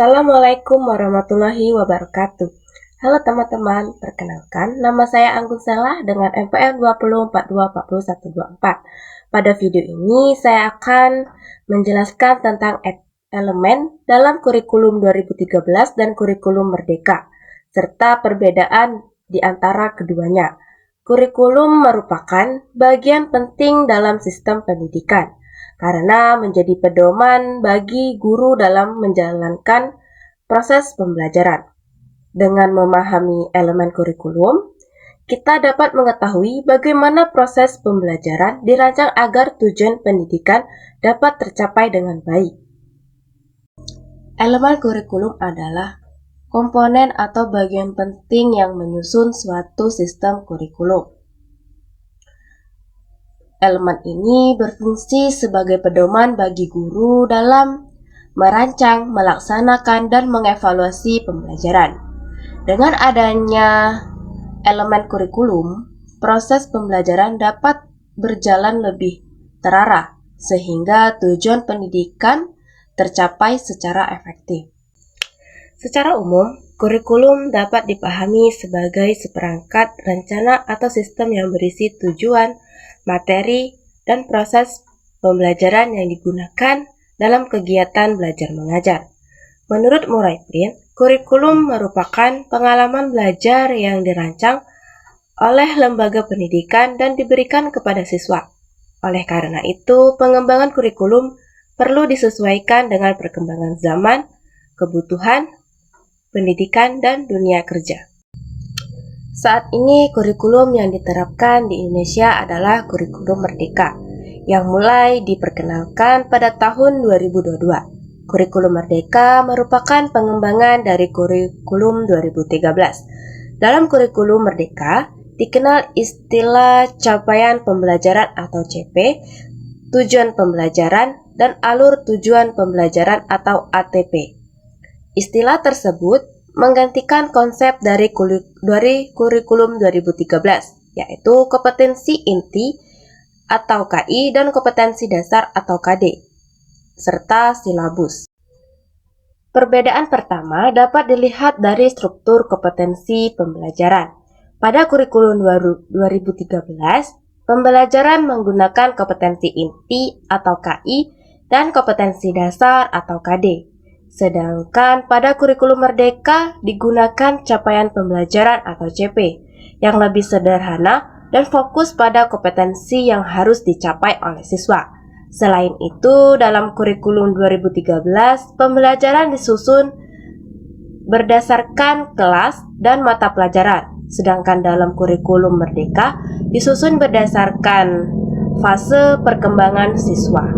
Assalamualaikum warahmatullahi wabarakatuh. Halo teman-teman, perkenalkan nama saya Anggun Sela dengan NPM 20424124. Pada video ini saya akan menjelaskan tentang elemen dalam kurikulum 2013 dan kurikulum Merdeka, serta perbedaan di antara keduanya. Kurikulum merupakan bagian penting dalam sistem pendidikan, karena menjadi pedoman bagi guru dalam menjalankan proses pembelajaran. Dengan memahami elemen kurikulum, kita dapat mengetahui bagaimana proses pembelajaran dirancang agar tujuan pendidikan dapat tercapai dengan baik. Elemen kurikulum adalah komponen atau bagian penting yang menyusun suatu sistem kurikulum. Elemen ini berfungsi sebagai pedoman bagi guru dalam merancang, melaksanakan, dan mengevaluasi pembelajaran. Dengan adanya elemen kurikulum, proses pembelajaran dapat berjalan lebih terarah, sehingga tujuan pendidikan tercapai secara efektif. Secara umum, kurikulum dapat dipahami sebagai seperangkat rencana atau sistem yang berisi tujuan, materi, dan proses pembelajaran yang digunakan dalam kegiatan belajar mengajar. Menurut Murray Flynn, kurikulum merupakan pengalaman belajar yang dirancang oleh lembaga pendidikan dan diberikan kepada siswa. Oleh karena itu, pengembangan kurikulum perlu disesuaikan dengan perkembangan zaman, kebutuhan pendidikan, dan dunia kerja. Saat ini kurikulum yang diterapkan di Indonesia adalah kurikulum Merdeka yang mulai diperkenalkan pada tahun 2022. Kurikulum Merdeka merupakan pengembangan dari kurikulum 2013. Dalam kurikulum Merdeka dikenal istilah capaian pembelajaran atau CP, tujuan pembelajaran, dan alur tujuan pembelajaran atau ATP. Istilah tersebut menggantikan konsep dari kurikulum 2013, yaitu kompetensi inti atau KI dan kompetensi dasar atau KD, serta silabus. Perbedaan pertama dapat dilihat dari struktur kompetensi pembelajaran. Pada kurikulum 2013, pembelajaran menggunakan kompetensi inti atau KI dan kompetensi dasar atau KD. Sedangkan pada kurikulum Merdeka digunakan capaian pembelajaran atau CP yang lebih sederhana dan fokus pada kompetensi yang harus dicapai oleh siswa. Selain itu, dalam kurikulum 2013, pembelajaran disusun berdasarkan kelas dan mata pelajaran, sedangkan dalam kurikulum Merdeka disusun berdasarkan fase perkembangan siswa.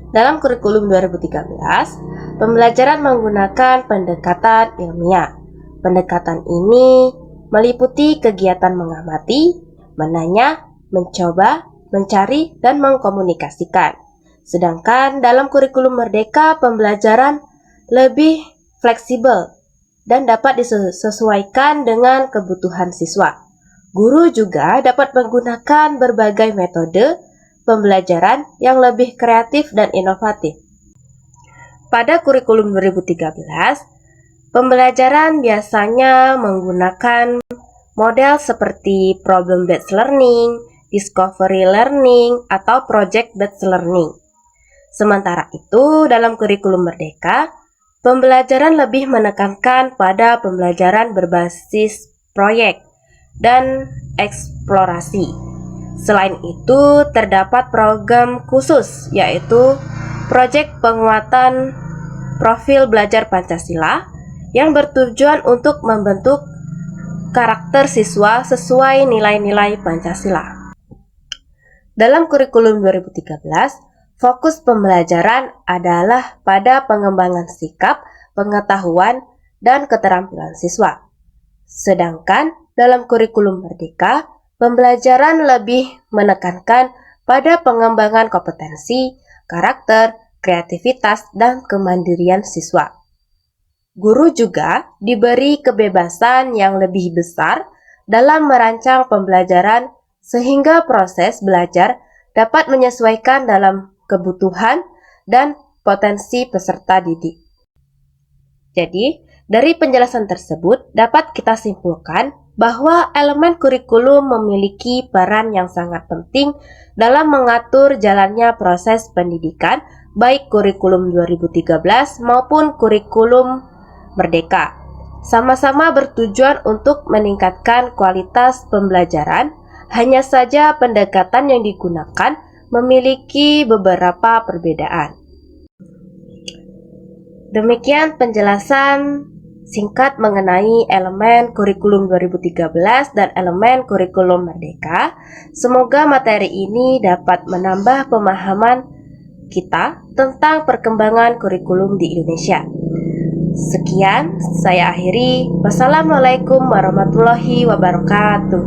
Dalam kurikulum 2013, pembelajaran menggunakan pendekatan ilmiah. Pendekatan ini meliputi kegiatan mengamati, menanya, mencoba, mencari, dan mengkomunikasikan. Sedangkan dalam kurikulum Merdeka, pembelajaran lebih fleksibel dan dapat disesuaikan dengan kebutuhan siswa. Guru juga dapat menggunakan berbagai metode pembelajaran yang lebih kreatif dan inovatif. Pada kurikulum 2013, pembelajaran biasanya menggunakan model seperti problem-based learning, discovery learning, atau project-based learning. Sementara itu, dalam kurikulum Merdeka, pembelajaran lebih menekankan pada pembelajaran berbasis proyek dan eksplorasi. Selain itu, terdapat program khusus, yaitu proyek penguatan profil belajar Pancasila yang bertujuan untuk membentuk karakter siswa sesuai nilai-nilai Pancasila. Dalam kurikulum 2013, fokus pembelajaran adalah pada pengembangan sikap, pengetahuan, dan keterampilan siswa. Sedangkan dalam kurikulum Merdeka, pembelajaran lebih menekankan pada pengembangan kompetensi, karakter, kreativitas, dan kemandirian siswa. Guru juga diberi kebebasan yang lebih besar dalam merancang pembelajaran sehingga proses belajar dapat menyesuaikan dalam kebutuhan dan potensi peserta didik. Jadi, dari penjelasan tersebut dapat kita simpulkan bahwa elemen kurikulum memiliki peran yang sangat penting dalam mengatur jalannya proses pendidikan, baik kurikulum 2013 maupun kurikulum Merdeka. Sama-sama bertujuan untuk meningkatkan kualitas pembelajaran, hanya saja pendekatan yang digunakan memiliki beberapa perbedaan. Demikian penjelasan singkat mengenai elemen kurikulum 2013 dan elemen kurikulum Merdeka. Semoga materi ini dapat menambah pemahaman kita tentang perkembangan kurikulum di Indonesia. Sekian, saya akhiri. Wassalamualaikum warahmatullahi wabarakatuh.